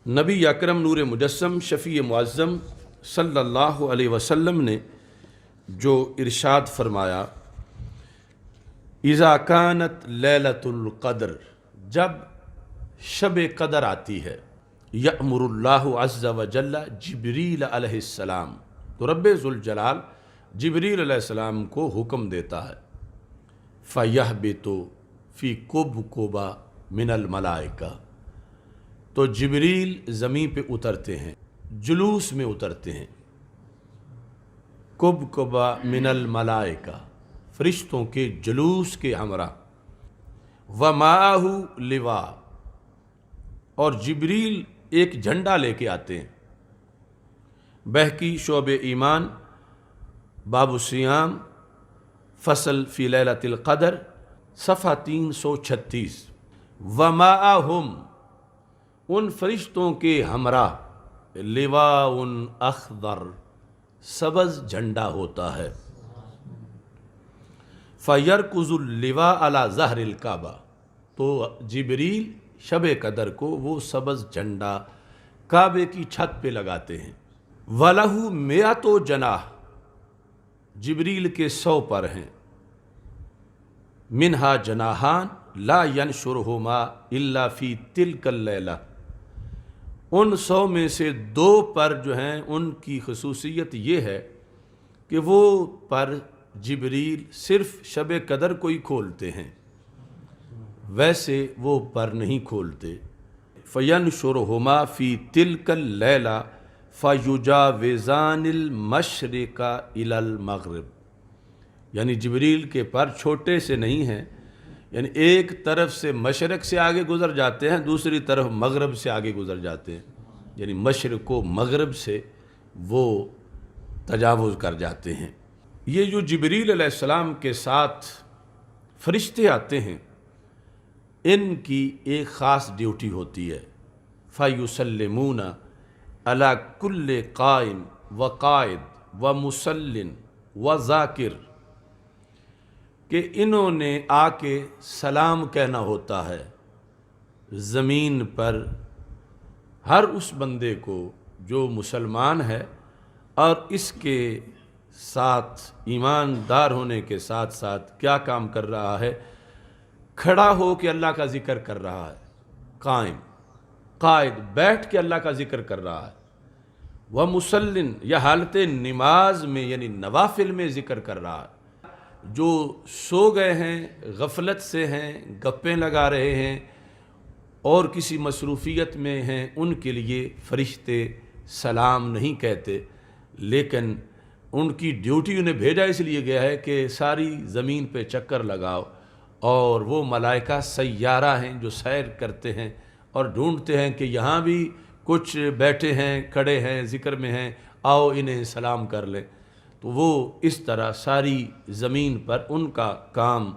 نبی اکرم نور مجسم شفیع معظم صلی اللہ علیہ وسلم نے جو ارشاد فرمایا، اذا کانت لیلۃ القدر، جب شب قدر آتی ہے، یأمر اللہ عز وجل جبریل علیہ السلام، تو رب ذوالجلال جبریل علیہ السلام کو حکم دیتا ہے، فَيَهْبِطُ فِي كُبْكُبَ مِنَ الْمَلَائِكَةِ، تو جبریل زمین پہ اترتے ہیں، جلوس میں اترتے ہیں، کبکبا من الملائکہ، فرشتوں کے جلوس کے ہمراہ، وَمَعَهُ لِوَاء، اور جبریل ایک جھنڈا لے کے آتے ہیں۔ بہقی شعب ایمان باب الصیام فصل فی لیلۃ القدر صفحہ 336۔ وَمَعَهُمْ، ان فرشتوں کے ہمراہ، لواء اخضر، سبز جھنڈا ہوتا ہے، فَيَرْكُزُ اللِّوَاءَ عَلَى ظَهْرِ الْكَعْبَةِ، تو جبریل شب قدر کو وہ سبز جھنڈا کعبے کی چھت پہ لگاتے ہیں۔ وَلَهُ مِئَةُ جناح، جبریل کے 100 پر ہیں، منہا جناحان لا ينشرهما الا فی تلک اللیلہ، ان 100 میں سے 2 پر جو ہیں ان کی خصوصیت یہ ہے کہ وہ پر جبریل صرف شب قدر کو ہی کھولتے ہیں، ویسے وہ پر نہیں کھولتے۔ فَيَنشُرُهُمَا فِي تِلْكَ اللَّيْلَةِ فَيُجَاوِزَانِ الْمَشْرِقَ إِلَى الْمَغْرِبِ، یعنی جبریل کے پر چھوٹے سے نہیں ہیں، یعنی ایک طرف سے مشرق سے آگے گزر جاتے ہیں، دوسری طرف مغرب سے آگے گزر جاتے ہیں، یعنی مشرق و مغرب سے وہ تجاوز کر جاتے ہیں۔ یہ جو جبریل علیہ السلام کے ساتھ فرشتے آتے ہیں، ان کی ایک خاص ڈیوٹی ہوتی ہے، فَيُسَلِّمُونَ عَلَى كُلِّ قَائِمٍ وَقَائِدٍ وَمُسَلٍّ وَذَاکِرٍ، کہ انہوں نے آ کے سلام کہنا ہوتا ہے زمین پر ہر اس بندے کو جو مسلمان ہے اور اس کے ساتھ ایماندار ہونے کے ساتھ ساتھ کیا کام کر رہا ہے، کھڑا ہو کے اللہ کا ذکر کر رہا ہے، قائم، قائد بیٹھ کے اللہ کا ذکر کر رہا ہے، ومسلٍ، یا حالت نماز میں یعنی نوافل میں ذکر کر رہا ہے۔ جو سو گئے ہیں، غفلت سے ہیں، گپیں لگا رہے ہیں اور کسی مصروفیت میں ہیں، ان کے لیے فرشتے سلام نہیں کہتے، لیکن ان کی ڈیوٹی انہیں بھیجا اس لیے گیا ہے کہ ساری زمین پہ چکر لگاؤ، اور وہ ملائکہ سیارہ ہیں جو سیر کرتے ہیں اور ڈھونڈتے ہیں کہ یہاں بھی کچھ بیٹھے ہیں، کھڑے ہیں، ذکر میں ہیں، آؤ انہیں سلام کر لیں۔ تو وہ اس طرح ساری زمین پر ان کا کام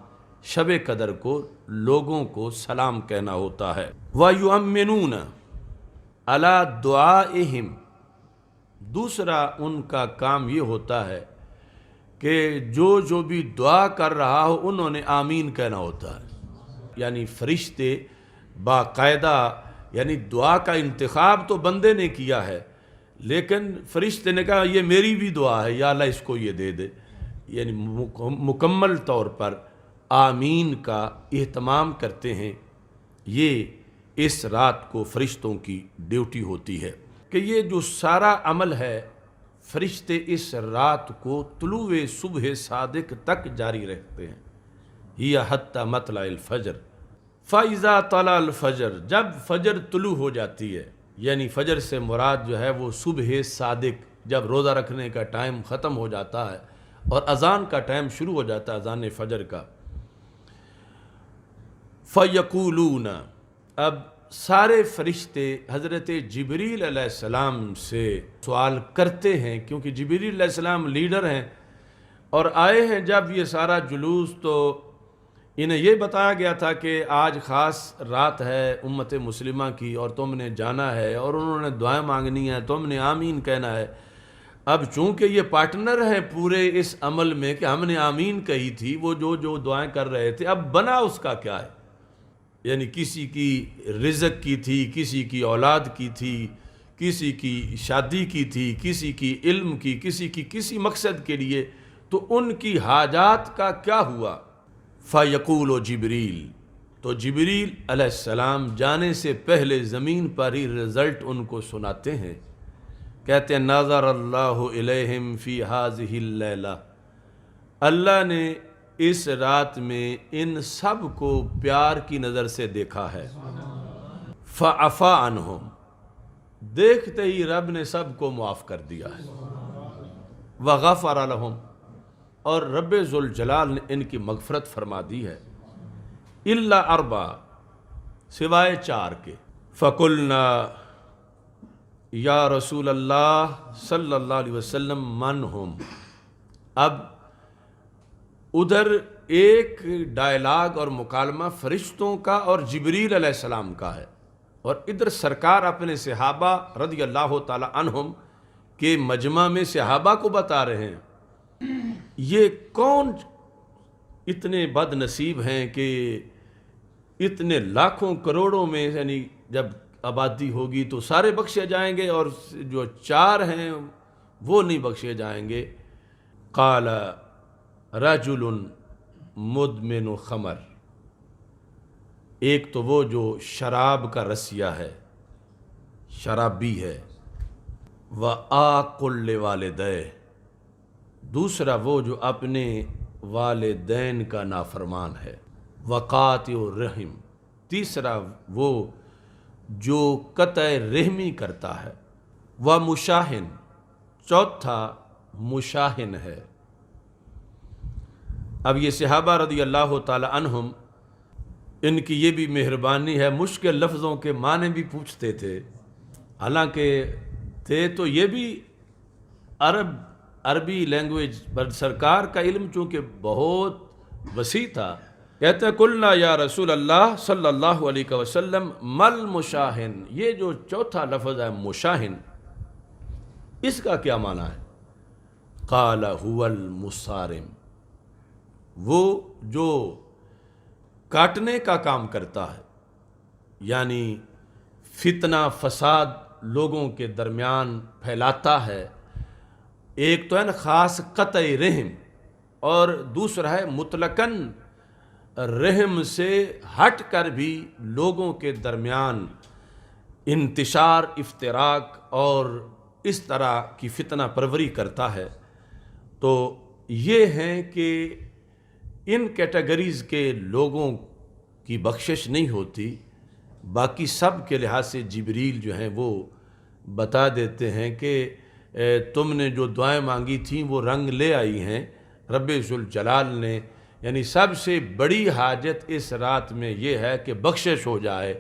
شب قدر کو لوگوں کو سلام کہنا ہوتا ہے۔ وَيُؤَمِّنُونَ عَلَى دُعَائِهِمْ، دوسرا ان کا کام یہ ہوتا ہے کہ جو بھی دعا کر رہا ہو انہوں نے آمین کہنا ہوتا ہے، یعنی فرشتے باقاعدہ، یعنی دعا کا انتخاب تو بندے نے کیا ہے، لیکن فرشتے نے کہا یہ میری بھی دعا ہے، یا اللہ اس کو یہ دے دے، یعنی مکمل طور پر آمین کا اہتمام کرتے ہیں۔ یہ اس رات کو فرشتوں کی ڈیوٹی ہوتی ہے کہ یہ جو سارا عمل ہے فرشتے اس رات کو طلوع صبح صادق تک جاری رکھتے ہیں، یہ حتی مطلع الفجر، فَإِذَا طَلَعَ الْفَجْرُ، جب فجر طلوع ہو جاتی ہے، یعنی فجر سے مراد جو ہے وہ صبح صادق، جب روزہ رکھنے کا ٹائم ختم ہو جاتا ہے اور اذان کا ٹائم شروع ہو جاتا ہے، اذان فجر کا، فَيَقُولُونَ، اب سارے فرشتے حضرت جبریل علیہ السلام سے سوال کرتے ہیں، کیونکہ جبریل علیہ السلام لیڈر ہیں اور آئے ہیں جب یہ سارا جلوس، تو انہیں یہ بتایا گیا تھا کہ آج خاص رات ہے امت مسلمہ کی اور تم نے جانا ہے اور انہوں نے دعائیں مانگنی ہیں، تم نے آمین کہنا ہے۔ اب چونکہ یہ پارٹنر ہیں پورے اس عمل میں کہ ہم نے آمین کہی تھی، وہ جو دعائیں کر رہے تھے، اب بنا اس کا کیا ہے؟ یعنی کسی کی رزق کی تھی، کسی کی اولاد کی تھی، کسی کی شادی کی تھی، کسی کی علم کی، کسی کی کسی مقصد کے لیے، تو ان کی حاجات کا کیا ہوا؟ فَيَقُولُ جبریل، تو جبریل علیہ السلام جانے سے پہلے زمین پر ہی رزلٹ ان کو سناتے ہیں، کہتے ہیں نظر اللہ الیہم فی ہذہ اللیلہ، اللہ نے اس رات میں ان سب کو پیار کی نظر سے دیکھا ہے، فعفا عنہم، دیکھتے ہی رب نے سب کو معاف کر دیا ہے، وغفر لہم، اور رب ذوالجلال نے ان کی مغفرت فرما دی ہے، الا اربع، سوائے 4 کے، فقلنا یا رسول اللہ صلی اللہ علیہ وسلم من ہم، اب ادھر ایک ڈائلاگ اور مکالمہ فرشتوں کا اور جبریل علیہ السلام کا ہے، اور ادھر سرکار اپنے صحابہ رضی اللہ تعالی عنہم کے مجمع میں صحابہ کو بتا رہے ہیں، یہ کون اتنے بد نصیب ہیں کہ اتنے لاکھوں کروڑوں میں، یعنی جب آبادی ہوگی تو سارے بخشے جائیں گے اور جو 4 ہیں وہ نہیں بخشے جائیں گے۔ قال رجل مدمن خمر، ایک تو وہ جو شراب کا رسیہ ہے، شرابی ہے، وآقل لوالدیہ، دوسرا وہ جو اپنے والدین کا نافرمان ہے، وقاطع الرحم، تیسرا وہ جو قطع رحمی کرتا ہے، ومشاہن، چوتھا مشاہن ہے۔ اب یہ صحابہ رضی اللہ تعالی عنہم، ان کی یہ بھی مہربانی ہے، مشکل لفظوں کے معنی بھی پوچھتے تھے، حالانکہ تھے تو یہ بھی عربی لینگویج پر، سرکار کا علم چونکہ بہت وسیع تھا، کہتے ہیں قلنا یا رسول اللہ صلی اللہ علیہ وسلم مل مشاہن، یہ جو چوتھا لفظ ہے مشاہن، اس کا کیا معنی ہے؟ قال هو المصارم، وہ جو کاٹنے کا کام کرتا ہے، یعنی فتنہ فساد لوگوں کے درمیان پھیلاتا ہے، ایک تو ہے نا خاص قطع رحم، اور دوسرا ہے مطلقاً رحم سے ہٹ کر بھی لوگوں کے درمیان انتشار، افتراق اور اس طرح کی فتنہ پروری کرتا ہے۔ تو یہ ہیں کہ ان کیٹیگریز کے لوگوں کی بخشش نہیں ہوتی، باقی سب کے لحاظ سے جبریل جو ہیں وہ بتا دیتے ہیں کہ تم نے جو دعائیں مانگی تھیں وہ رنگ لے آئی ہیں، رب ذوالجلال نے، یعنی سب سے بڑی حاجت اس رات میں یہ ہے کہ بخشش ہو جائے،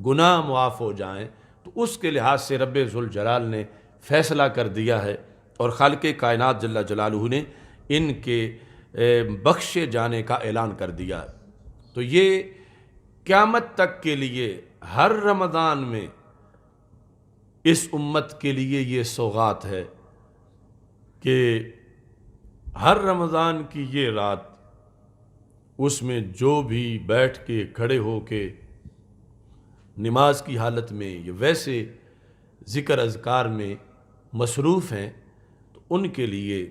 گناہ معاف ہو جائیں، تو اس کے لحاظ سے رب ذوالجلال نے فیصلہ کر دیا ہے، اور خالق کائنات جل جلالہ نے ان کے بخشے جانے کا اعلان کر دیا۔ تو یہ قیامت تک کے لیے ہر رمضان میں اس امت کے لیے یہ سوغات ہے کہ ہر رمضان کی یہ رات، اس میں جو بھی بیٹھ کے کھڑے ہو کے نماز کی حالت میں یا ویسے ذکر اذکار میں مصروف ہیں، تو ان کے لیے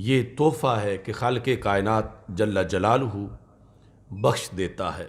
یہ تحفہ ہے کہ خالق کائنات جل جلالہ بخش دیتا ہے۔